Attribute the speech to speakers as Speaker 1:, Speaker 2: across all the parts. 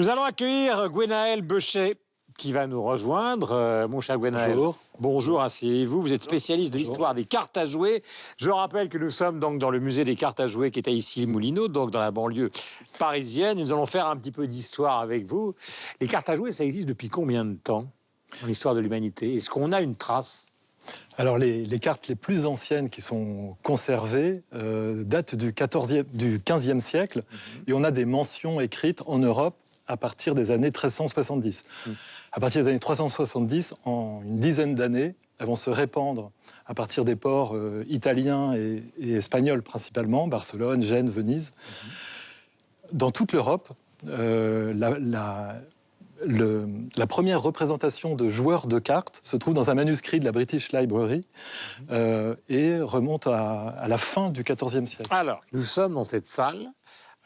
Speaker 1: Nous allons accueillir Gwenaël Beuchet qui va nous rejoindre. Mon cher Gwenaël.
Speaker 2: Bonjour.
Speaker 1: Bonjour, asseyez-vous. Vous êtes spécialiste de l'histoire des cartes à jouer. Je rappelle que nous sommes donc dans le musée des cartes à jouer qui est à Issy-les-Moulineaux, donc dans la banlieue parisienne. Et nous allons faire un petit peu d'histoire avec vous. Les cartes à jouer, ça existe depuis combien de temps dans l'histoire de l'humanité? Est-ce qu'on a une trace?
Speaker 2: Alors les cartes les plus anciennes qui sont conservées datent du 15e siècle et on a des mentions écrites en Europe à partir des années 1370. À partir des années 370, en une dizaine d'années, elles vont se répandre à partir des ports italiens et espagnols principalement, Barcelone, Gênes, Venise. Dans toute l'Europe, la première représentation de joueurs de cartes se trouve dans un manuscrit de la British Library et remonte à la fin du XIVe siècle.
Speaker 1: Alors, nous sommes dans cette salle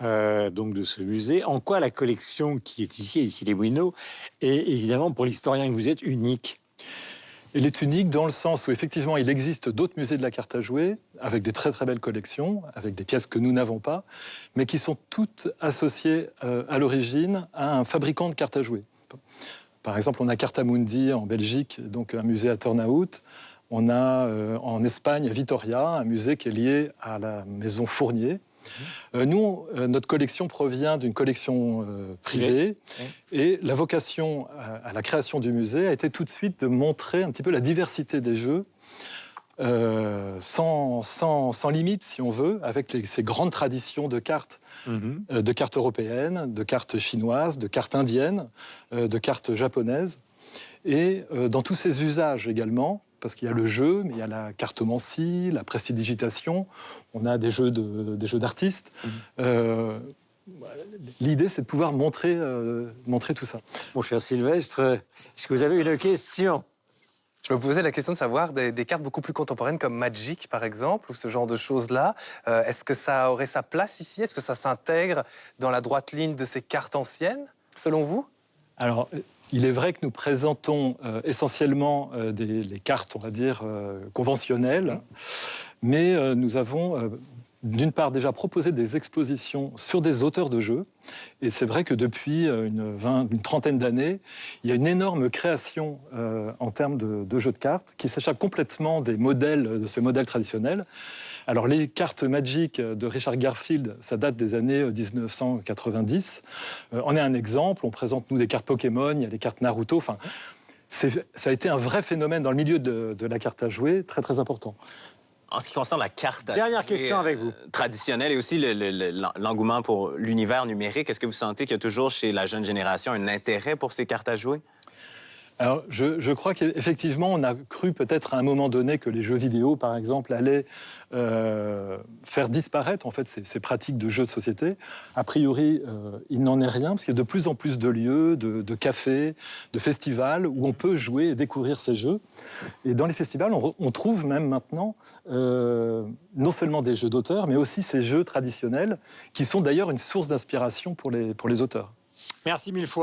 Speaker 1: donc de ce musée. En quoi la collection qui est ici, à Issy-les-Moulineaux, est évidemment pour l'historien que vous êtes unique?
Speaker 2: Elle est unique dans le sens où effectivement il existe d'autres musées de la carte à jouer avec des très très belles collections, avec des pièces que nous n'avons pas, mais qui sont toutes associées à l'origine à un fabricant de cartes à jouer. Par exemple, on a Cartamundi en Belgique, donc un musée à Turnhout. On a en Espagne, à Vitoria, un musée qui est lié à la maison Fournier. Nous, notre collection provient d'une collection privée et la vocation à la création du musée a été tout de suite de montrer un petit peu la diversité des jeux sans limite, si on veut, avec ces grandes traditions de cartes européennes, de cartes chinoises, de cartes indiennes, de cartes japonaises, et dans tous ces usages également, parce qu'il y a le jeu, mais il y a la cartomancie, la prestidigitation, on a des jeux d'artistes. L'idée, c'est de pouvoir montrer tout ça.
Speaker 1: Mon cher Sylvestre, est-ce que vous avez une question?
Speaker 3: Je me posais la question de savoir des cartes beaucoup plus contemporaines comme Magic, par exemple, ou ce genre de choses-là. Est-ce que ça aurait sa place ici? Est-ce que ça s'intègre dans la droite ligne de ces cartes anciennes, selon vous?
Speaker 2: Alors, il est vrai que nous présentons essentiellement les cartes, on va dire, conventionnelles, mais nous avons d'une part déjà proposé des expositions sur des auteurs de jeux, et c'est vrai que depuis une trentaine d'années, il y a une énorme création en termes de jeux de cartes qui s'échappe complètement des modèles, de ce modèle traditionnel. Alors les cartes Magic de Richard Garfield, ça date des années 1990. On est un exemple, on présente nous des cartes Pokémon, il y a les cartes Naruto, enfin, ça a été un vrai phénomène dans le milieu de la carte à jouer, très très important.
Speaker 4: En ce qui concerne la carte
Speaker 1: Dernière question avec vous.
Speaker 4: Traditionnelle et aussi l'engouement pour l'univers numérique, est-ce que vous sentez qu'il y a toujours chez la jeune génération un intérêt pour ces cartes à jouer?
Speaker 2: Alors, je crois qu'effectivement, on a cru peut-être à un moment donné que les jeux vidéo, par exemple, allaient faire disparaître en fait ces pratiques de jeux de société. A priori, il n'en est rien, parce qu'il y a de plus en plus de lieux, de cafés, de festivals où on peut jouer et découvrir ces jeux. Et dans les festivals, on trouve même maintenant non seulement des jeux d'auteurs, mais aussi ces jeux traditionnels, qui sont d'ailleurs une source d'inspiration pour les auteurs.
Speaker 1: Merci mille fois.